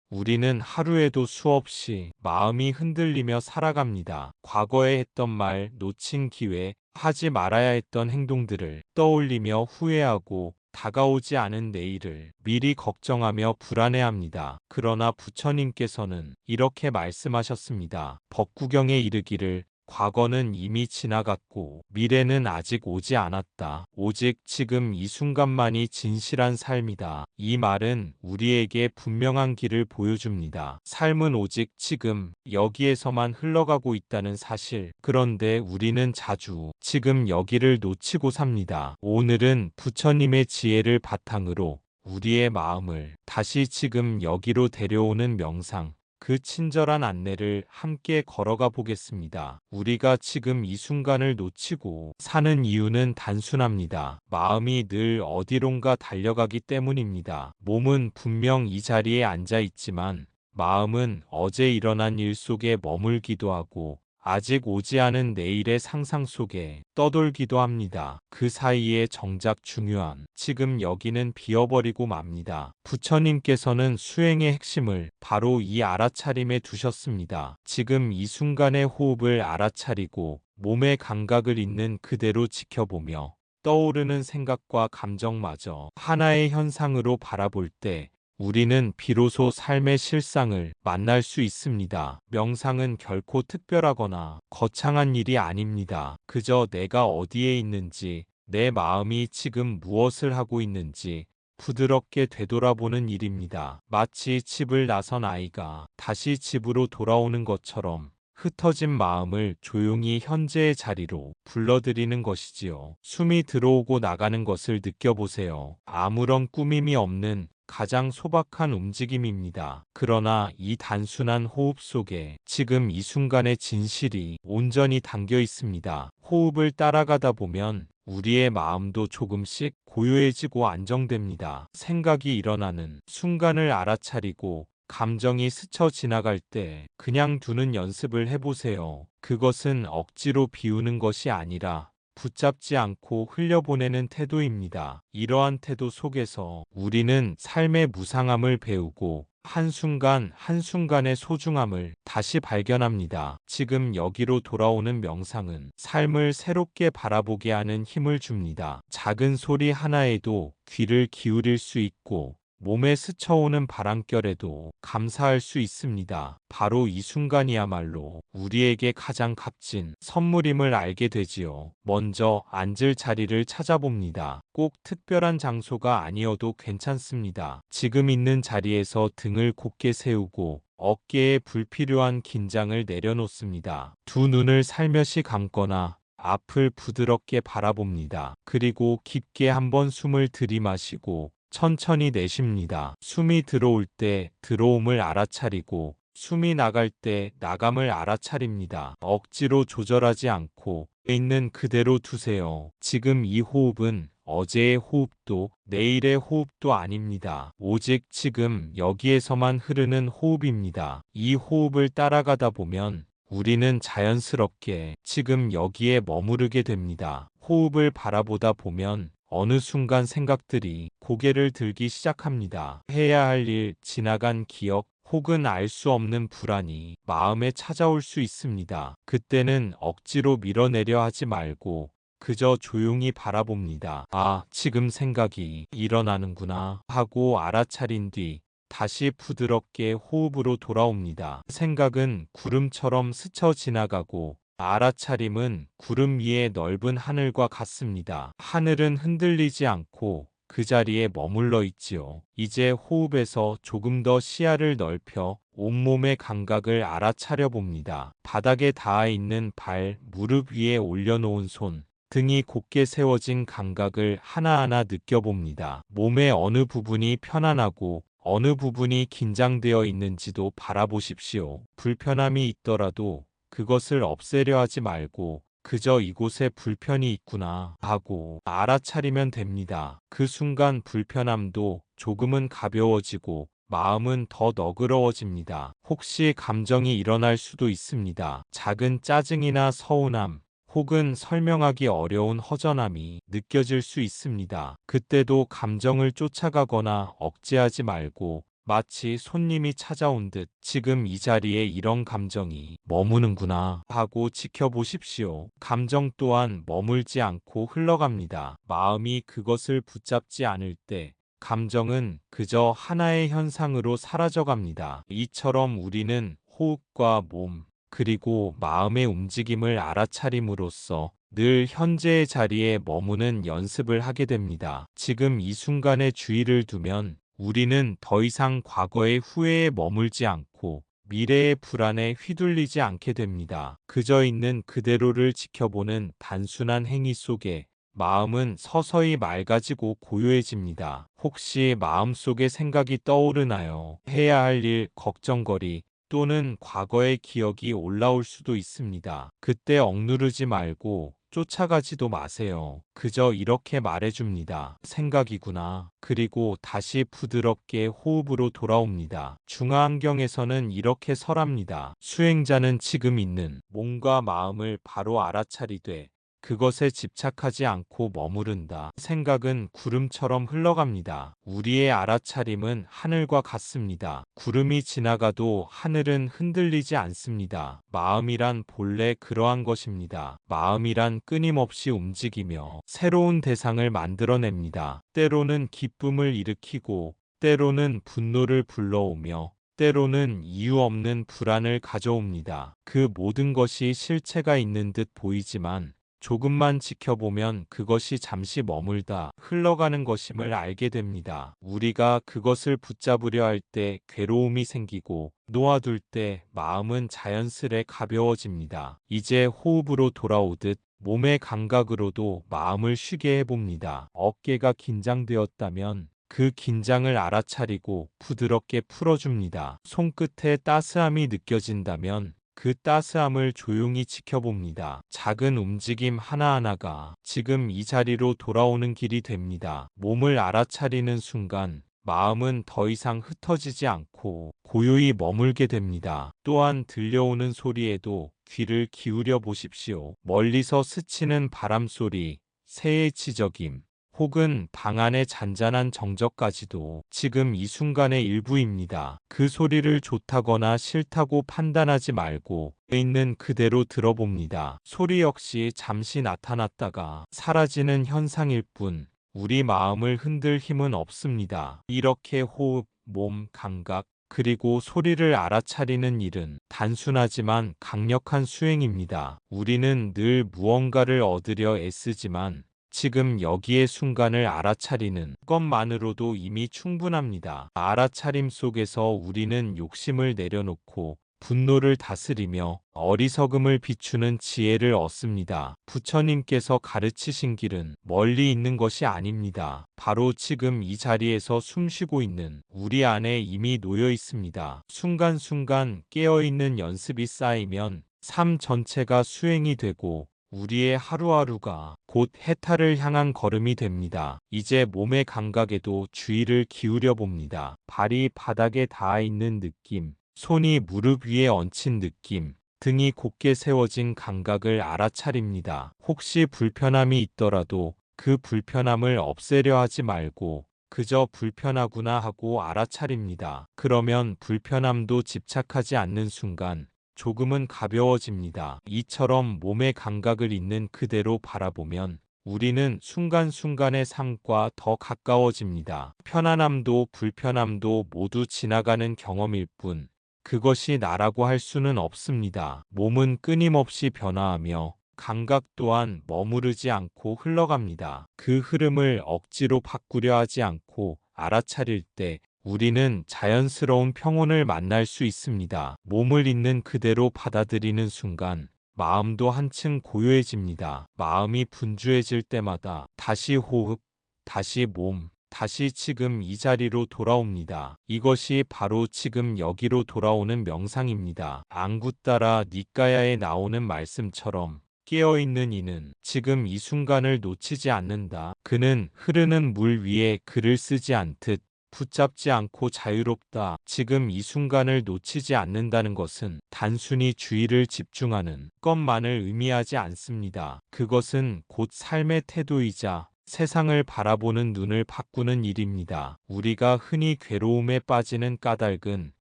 우리는 하루에도 수없이 마음이 흔들리며 살아갑니다. 과거에 했던 말, 놓친 기회, 하지 말아야 했던 행동들을 떠올리며 후회하고 다가오지 않은 내일을 미리 걱정하며 불안해합니다. 그러나 부처님께서는 이렇게 말씀하셨습니다. 법구경에 이르기를 과거는 이미 지나갔고 미래는 아직 오지 않았다. 오직 지금 이 순간만이 진실한 삶이다. 이 말은 우리에게 분명한 길을 보여줍니다. 삶은 오직 지금 여기에서만 흘러가고 있다는 사실. 그런데 우리는 자주 지금 여기를 놓치고 삽니다. 오늘은 부처님의 지혜를 바탕으로 우리의 마음을 다시 지금 여기로 데려오는 명상, 그 친절한 안내를 함께 걸어가 보겠습니다. 우리가 지금 이 순간을 놓치고 사는 이유는 단순합니다. 마음이 늘 어디론가 달려가기 때문입니다. 몸은 분명 이 자리에 앉아 있지만 마음은 어제 일어난 일 속에 머물기도 하고 아직 오지 않은 내일의 상상 속에 떠돌기도 합니다. 그 사이에 정작 중요한 지금 여기는 비어버리고 맙니다. 부처님께서는 수행의 핵심을 바로 이 알아차림에 두셨습니다. 지금 이 순간의 호흡을 알아차리고 몸의 감각을 있는 그대로 지켜보며 떠오르는 생각과 감정마저 하나의 현상으로 바라볼 때 우리는 비로소 삶의 실상을 만날 수 있습니다. 명상은 결코 특별하거나 거창한 일이 아닙니다. 그저 내가 어디에 있는지, 내 마음이 지금 무엇을 하고 있는지 부드럽게 되돌아보는 일입니다. 마치 집을 나선 아이가 다시 집으로 돌아오는 것처럼 흩어진 마음을 조용히 현재의 자리로 불러들이는 것이지요. 숨이 들어오고 나가는 것을 느껴보세요. 아무런 꾸밈이 없는 가장 소박한 움직임입니다. 그러나 이 단순한 호흡 속에 지금 이 순간의 진실이 온전히 담겨 있습니다. 호흡을 따라가다 보면 우리의 마음도 조금씩 고요해지고 안정됩니다. 생각이 일어나는 순간을 알아차리고 감정이 스쳐 지나갈 때 그냥 두는 연습을 해보세요. 그것은 억지로 비우는 것이 아니라 붙잡지 않고 흘려보내는 태도입니다. 이러한 태도 속에서 우리는 삶의 무상함을 배우고 한순간 한순간의 소중함을 다시 발견합니다. 지금 여기로 돌아오는 명상은 삶을 새롭게 바라보게 하는 힘을 줍니다. 작은 소리 하나에도 귀를 기울일 수 있고 몸에 스쳐오는 바람결에도 감사할 수 있습니다. 바로 이 순간이야말로 우리에게 가장 값진 선물임을 알게 되지요. 먼저 앉을 자리를 찾아봅니다. 꼭 특별한 장소가 아니어도 괜찮습니다. 지금 있는 자리에서 등을 곧게 세우고 어깨에 불필요한 긴장을 내려놓습니다. 두 눈을 살며시 감거나 앞을 부드럽게 바라봅니다. 그리고 깊게 한번 숨을 들이마시고 천천히 내쉽니다. 숨이 들어올 때 들어옴을 알아차리고 숨이 나갈 때 나감을 알아차립니다. 억지로 조절하지 않고 있는 그대로 두세요. 지금 이 호흡은 어제의 호흡도 내일의 호흡도 아닙니다. 오직 지금 여기에서만 흐르는 호흡입니다. 이 호흡을 따라가다 보면 우리는 자연스럽게 지금 여기에 머무르게 됩니다. 호흡을 바라보다 보면 어느 순간 생각들이 고개를 들기 시작합니다. 해야 할 일, 지나간 기억, 혹은 알 수 없는 불안이 마음에 찾아올 수 있습니다. 그때는 억지로 밀어내려 하지 말고 그저 조용히 바라봅니다. 아, 지금 생각이 일어나는구나 하고 알아차린 뒤 다시 부드럽게 호흡으로 돌아옵니다. 생각은 구름처럼 스쳐 지나가고 알아차림은 구름 위의 넓은 하늘과 같습니다. 하늘은 흔들리지 않고 그 자리에 머물러 있지요. 이제 호흡에서 조금 더 시야를 넓혀 온몸의 감각을 알아차려 봅니다. 바닥에 닿아 있는 발, 무릎 위에 올려놓은 손, 등이 곧게 세워진 감각을 하나하나 느껴봅니다. 몸의 어느 부분이 편안하고 어느 부분이 긴장되어 있는지도 바라보십시오. 불편함이 있더라도 그것을 없애려 하지 말고 그저 이곳에 불편이 있구나 하고 알아차리면 됩니다. 그 순간 불편함도 조금은 가벼워지고 마음은 더 너그러워집니다. 혹시 감정이 일어날 수도 있습니다. 작은 짜증이나 서운함, 혹은 설명하기 어려운 허전함이 느껴질 수 있습니다. 그때도 감정을 쫓아가거나 억제하지 말고 마치 손님이 찾아온 듯 지금 이 자리에 이런 감정이 머무는구나 하고 지켜보십시오. 감정 또한 머물지 않고 흘러갑니다. 마음이 그것을 붙잡지 않을 때 감정은 그저 하나의 현상으로 사라져갑니다. 이처럼 우리는 호흡과 몸, 그리고 마음의 움직임을 알아차림으로써 늘 현재의 자리에 머무는 연습을 하게 됩니다. 지금 이 순간에 주의를 두면 우리는 더 이상 과거의 후회에 머물지 않고 미래의 불안에 휘둘리지 않게 됩니다. 그저 있는 그대로를 지켜보는 단순한 행위 속에 마음은 서서히 맑아지고 고요해집니다. 혹시 마음속에 생각이 떠오르나요? 해야 할 일, 걱정거리, 또는 과거의 기억이 올라올 수도 있습니다. 그때 억누르지 말고 쫓아가지도 마세요. 그저 이렇게 말해줍니다. 생각이구나. 그리고 다시 부드럽게 호흡으로 돌아옵니다. 중화안경에서는 이렇게 설합니다. 수행자는 지금 있는 몸과 마음을 바로 알아차리되 그것에 집착하지 않고 머무른다. 생각은 구름처럼 흘러갑니다. 우리의 알아차림은 하늘과 같습니다. 구름이 지나가도 하늘은 흔들리지 않습니다. 마음이란 본래 그러한 것입니다. 마음이란 끊임없이 움직이며 새로운 대상을 만들어냅니다. 때로는 기쁨을 일으키고 때로는 분노를 불러오며 때로는 이유 없는 불안을 가져옵니다. 그 모든 것이 실체가 있는 듯 보이지만 조금만 지켜보면 그것이 잠시 머물다 흘러가는 것임을 알게 됩니다. 우리가 그것을 붙잡으려 할 때 괴로움이 생기고 놓아둘 때 마음은 자연스레 가벼워집니다. 이제 호흡으로 돌아오듯 몸의 감각으로도 마음을 쉬게 해봅니다. 어깨가 긴장되었다면 그 긴장을 알아차리고 부드럽게 풀어줍니다. 손끝에 따스함이 느껴진다면 그 따스함을 조용히 지켜봅니다. 작은 움직임 하나하나가 지금 이 자리로 돌아오는 길이 됩니다. 몸을 알아차리는 순간 마음은 더 이상 흩어지지 않고 고요히 머물게 됩니다. 또한 들려오는 소리에도 귀를 기울여 보십시오. 멀리서 스치는 바람 소리, 새의 지저김, 혹은 방 안의 잔잔한 정적까지도 지금 이 순간의 일부입니다. 그 소리를 좋다거나 싫다고 판단하지 말고 있는 그대로 들어봅니다. 소리 역시 잠시 나타났다가 사라지는 현상일 뿐 우리 마음을 흔들 힘은 없습니다. 이렇게 호흡, 몸, 감각, 그리고 소리를 알아차리는 일은 단순하지만 강력한 수행입니다. 우리는 늘 무언가를 얻으려 애쓰지만 지금 여기의 순간을 알아차리는 것만으로도 이미 충분합니다. 알아차림 속에서 우리는 욕심을 내려놓고 분노를 다스리며 어리석음을 비추는 지혜를 얻습니다. 부처님께서 가르치신 길은 멀리 있는 것이 아닙니다. 바로 지금 이 자리에서 숨쉬고 있는 우리 안에 이미 놓여 있습니다. 순간순간 깨어있는 연습이 쌓이면 삶 전체가 수행이 되고 우리의 하루하루가 곧 해탈을 향한 걸음이 됩니다. 이제 몸의 감각에도 주의를 기울여 봅니다. 발이 바닥에 닿아 있는 느낌, 손이 무릎 위에 얹힌 느낌, 등이 곧게 세워진 감각을 알아차립니다. 혹시 불편함이 있더라도 그 불편함을 없애려 하지 말고 그저 불편하구나 하고 알아차립니다. 그러면 불편함도 집착하지 않는 순간 조금은 가벼워집니다. 이처럼 몸의 감각을 있는 그대로 바라보면 우리는 순간순간의 삶과 더 가까워집니다. 편안함도 불편함도 모두 지나가는 경험일 뿐 그것이 나라고 할 수는 없습니다. 몸은 끊임없이 변화하며 감각 또한 머무르지 않고 흘러갑니다. 그 흐름을 억지로 바꾸려 하지 않고 알아차릴 때 우리는 자연스러운 평온을 만날 수 있습니다. 몸을 있는 그대로 받아들이는 순간 마음도 한층 고요해집니다. 마음이 분주해질 때마다 다시 호흡, 다시 몸, 다시 지금 이 자리로 돌아옵니다. 이것이 바로 지금 여기로 돌아오는 명상입니다. 앙구따라 니까야에 나오는 말씀처럼 깨어있는 이는 지금 이 순간을 놓치지 않는다. 그는 흐르는 물 위에 글을 쓰지 않듯 붙잡지 않고 자유롭다. 지금 이 순간을 놓치지 않는다는 것은 단순히 주의를 집중하는 것만을 의미하지 않습니다. 그것은 곧 삶의 태도이자 세상을 바라보는 눈을 바꾸는 일입니다. 우리가 흔히 괴로움에 빠지는 까닭은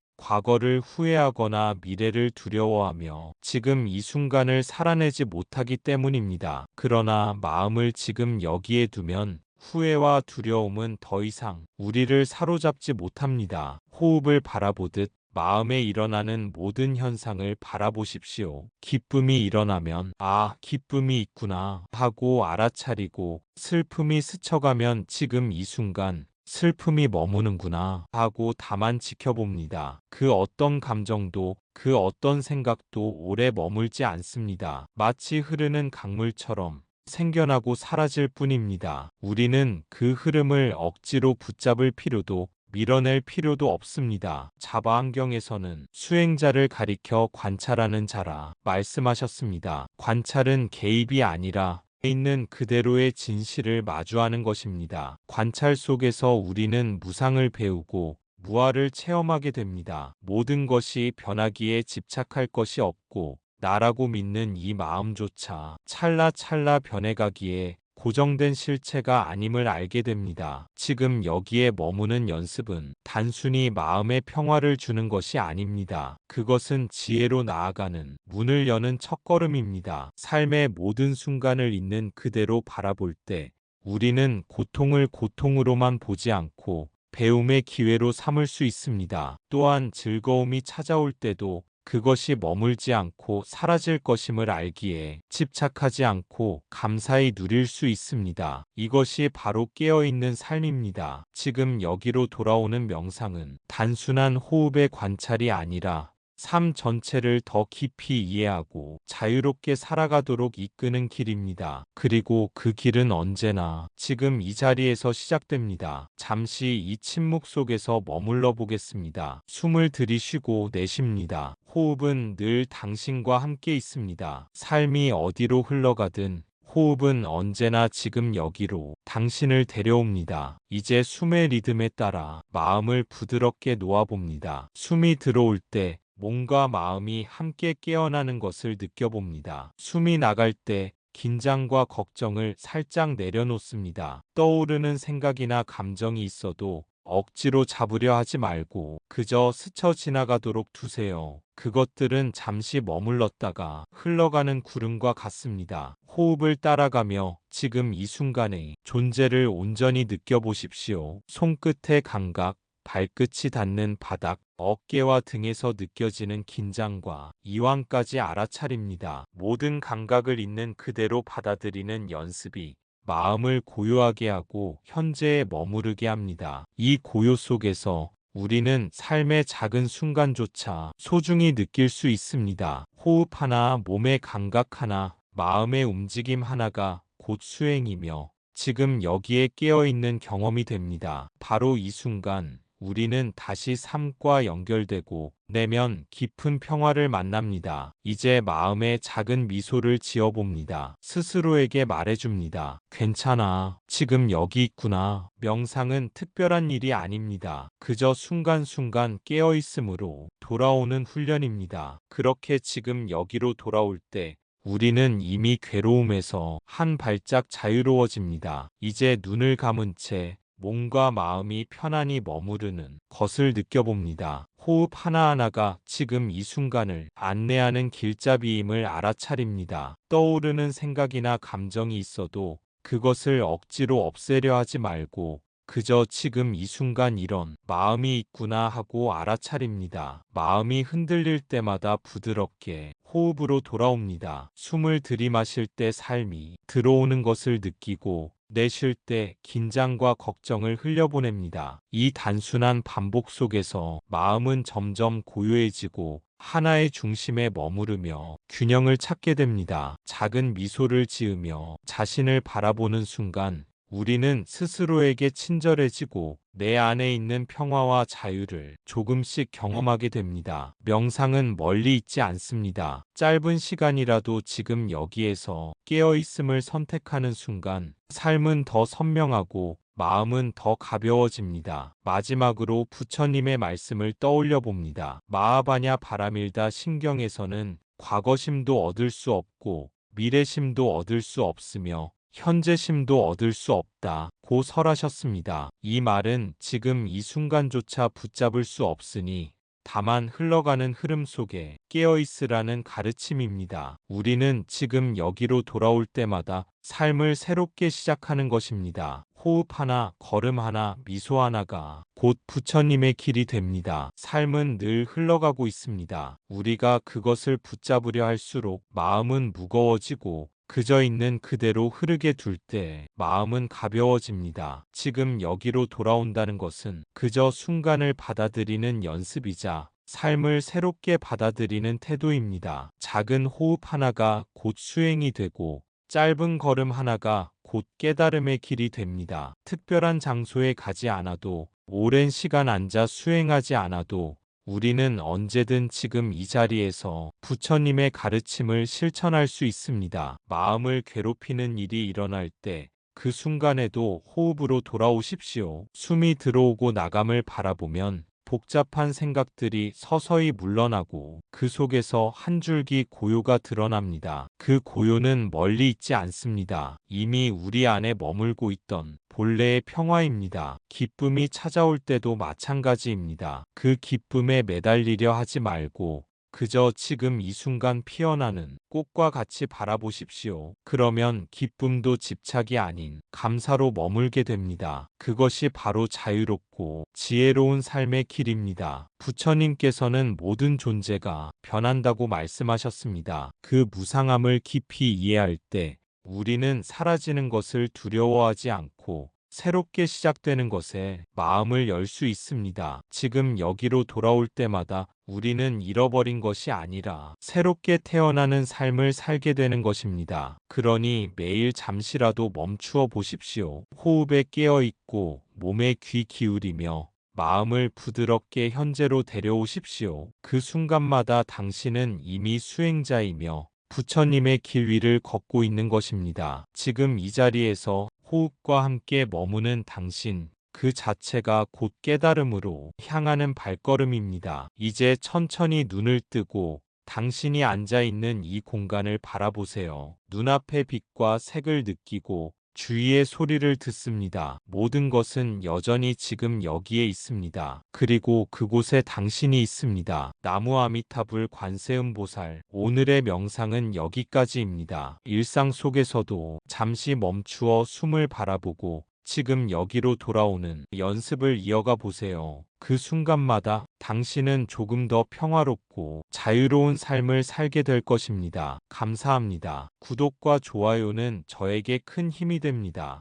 과거를 후회하거나 미래를 두려워하며 지금 이 순간을 살아내지 못하기 때문입니다. 그러나 마음을 지금 여기에 두면 후회와 두려움은 더 이상 우리를 사로잡지 못합니다. 호흡을 바라보듯 마음에 일어나는 모든 현상을 바라보십시오. 기쁨이 일어나면 아, 기쁨이 있구나 하고 알아차리고 슬픔이 스쳐가면 지금 이 순간 슬픔이 머무는구나 하고 다만 지켜봅니다. 그 어떤 감정도 그 어떤 생각도 오래 머물지 않습니다. 마치 흐르는 강물처럼 생겨나고 사라질 뿐입니다. 우리는 그 흐름을 억지로 붙잡을 필요도 밀어낼 필요도 없습니다. 자바안경에서는 수행자를 가리켜 관찰하는 자라 말씀하셨습니다. 관찰은 개입이 아니라 있는 그대로의 진실을 마주하는 것입니다. 관찰 속에서 우리는 무상을 배우고 무아를 체험하게 됩니다. 모든 것이 변하기에 집착할 것이 없고 나라고 믿는 이 마음조차 찰나찰나 변해가기에 고정된 실체가 아님을 알게 됩니다. 지금 여기에 머무는 연습은 단순히 마음의 평화를 주는 것이 아닙니다. 그것은 지혜로 나아가는 문을 여는 첫걸음입니다. 삶의 모든 순간을 있는 그대로 바라볼 때 우리는 고통을 고통으로만 보지 않고 배움의 기회로 삼을 수 있습니다. 또한 즐거움이 찾아올 때도 그것이 머물지 않고 사라질 것임을 알기에 집착하지 않고 감사히 누릴 수 있습니다. 이것이 바로 깨어있는 삶입니다. 지금 여기로 돌아오는 명상은 단순한 호흡의 관찰이 아니라 삶 전체를 더 깊이 이해하고 자유롭게 살아가도록 이끄는 길입니다. 그리고 그 길은 언제나 지금 이 자리에서 시작됩니다. 잠시 이 침묵 속에서 머물러 보겠습니다. 숨을 들이쉬고 내쉽니다. 호흡은 늘 당신과 함께 있습니다. 삶이 어디로 흘러가든 호흡은 언제나 지금 여기로 당신을 데려옵니다. 이제 숨의 리듬에 따라 마음을 부드럽게 놓아봅니다. 숨이 들어올 때 몸과 마음이 함께 깨어나는 것을 느껴봅니다. 숨이 나갈 때 긴장과 걱정을 살짝 내려놓습니다. 떠오르는 생각이나 감정이 있어도 억지로 잡으려 하지 말고 그저 스쳐 지나가도록 두세요. 그것들은 잠시 머물렀다가 흘러가는 구름과 같습니다. 호흡을 따라가며 지금 이 순간의 존재를 온전히 느껴보십시오. 손끝의 감각, 발끝이 닿는 바닥, 어깨와 등에서 느껴지는 긴장과 이완까지 알아차립니다. 모든 감각을 있는 그대로 받아들이는 연습이 마음을 고요하게 하고 현재에 머무르게 합니다. 이 고요 속에서 우리는 삶의 작은 순간조차 소중히 느낄 수 있습니다. 호흡 하나, 몸의 감각 하나, 마음의 움직임 하나가 곧 수행이며 지금 여기에 깨어있는 경험이 됩니다. 바로 이 순간 우리는 다시 삶과 연결되고 내면 깊은 평화를 만납니다. 이제 마음에 작은 미소를 지어봅니다. 스스로에게 말해줍니다. 괜찮아. 지금 여기 있구나. 명상은 특별한 일이 아닙니다. 그저 순간순간 깨어있음으로 돌아오는 훈련입니다. 그렇게 지금 여기로 돌아올 때 우리는 이미 괴로움에서 한 발짝 자유로워집니다. 이제 눈을 감은 채 몸과 마음이 편안히 머무르는 것을 느껴봅니다. 호흡 하나하나가 지금 이 순간을 안내하는 길잡이임을 알아차립니다. 떠오르는 생각이나 감정이 있어도 그것을 억지로 없애려 하지 말고 그저 지금 이 순간 이런 마음이 있구나 하고 알아차립니다. 마음이 흔들릴 때마다 부드럽게 호흡으로 돌아옵니다. 숨을 들이마실 때 삶이 들어오는 것을 느끼고 내쉴 때 긴장과 걱정을 흘려보냅니다. 이 단순한 반복 속에서 마음은 점점 고요해지고 하나의 중심에 머무르며 균형을 찾게 됩니다. 작은 미소를 지으며 자신을 바라보는 순간 우리는 스스로에게 친절해지고 내 안에 있는 평화와 자유를 조금씩 경험하게 됩니다. 명상은 멀리 있지 않습니다. 짧은 시간이라도 지금 여기에서 깨어있음을 선택하는 순간 삶은 더 선명하고 마음은 더 가벼워집니다. 마지막으로 부처님의 말씀을 떠올려 봅니다. 마하바냐 바라밀다 신경에서는 과거심도 얻을 수 없고 미래심도 얻을 수 없으며 현재심도 얻을 수 없다. 고 설하셨습니다. 이 말은 지금 이 순간조차 붙잡을 수 없으니 다만 흘러가는 흐름 속에 깨어있으라는 가르침입니다. 우리는 지금 여기로 돌아올 때마다 삶을 새롭게 시작하는 것입니다. 호흡 하나, 걸음 하나, 미소 하나가 곧 부처님의 길이 됩니다. 삶은 늘 흘러가고 있습니다. 우리가 그것을 붙잡으려 할수록 마음은 무거워지고 그저 있는 그대로 흐르게 둘 때 마음은 가벼워집니다. 지금 여기로 돌아온다는 것은 그저 순간을 받아들이는 연습이자 삶을 새롭게 받아들이는 태도입니다. 작은 호흡 하나가 곧 수행이 되고 짧은 걸음 하나가 곧 깨달음의 길이 됩니다. 특별한 장소에 가지 않아도 오랜 시간 앉아 수행하지 않아도 우리는 언제든 지금 이 자리에서 부처님의 가르침을 실천할 수 있습니다. 마음을 괴롭히는 일이 일어날 때 그 순간에도 호흡으로 돌아오십시오. 숨이 들어오고 나감을 바라보면 복잡한 생각들이 서서히 물러나고 그 속에서 한 줄기 고요가 드러납니다. 그 고요는 멀리 있지 않습니다. 이미 우리 안에 머물고 있던 본래의 평화입니다. 기쁨이 찾아올 때도 마찬가지입니다. 그 기쁨에 매달리려 하지 말고 그저 지금 이 순간 피어나는 꽃과 같이 바라보십시오. 그러면 기쁨도 집착이 아닌 감사로 머물게 됩니다. 그것이 바로 자유롭고 지혜로운 삶의 길입니다. 부처님께서는 모든 존재가 변한다고 말씀하셨습니다. 그 무상함을 깊이 이해할 때 우리는 사라지는 것을 두려워하지 않고 새롭게 시작되는 것에 마음을 열 수 있습니다. 지금 여기로 돌아올 때마다 우리는 잃어버린 것이 아니라 새롭게 태어나는 삶을 살게 되는 것입니다. 그러니 매일 잠시라도 멈추어 보십시오. 호흡에 깨어 있고 몸에 귀 기울이며 마음을 부드럽게 현재로 데려오십시오. 그 순간마다 당신은 이미 수행자이며 부처님의 길 위를 걷고 있는 것입니다. 지금 이 자리에서 호흡과 함께 머무는 당신, 그 자체가 곧 깨달음으로 향하는 발걸음입니다. 이제 천천히 눈을 뜨고 당신이 앉아 있는 이 공간을 바라보세요. 눈앞의 빛과 색을 느끼고 주위의 소리를 듣습니다. 모든 것은 여전히 지금 여기에 있습니다. 그리고 그곳에 당신이 있습니다. 나무 아미타불 관세음보살, 오늘의 명상은 여기까지입니다. 일상 속에서도 잠시 멈추어 숨을 바라보고 지금 여기로 돌아오는 연습을 이어가 보세요. 그 순간마다 당신은 조금 더 평화롭고 자유로운 삶을 살게 될 것입니다. 감사합니다. 구독과 좋아요는 저에게 큰 힘이 됩니다.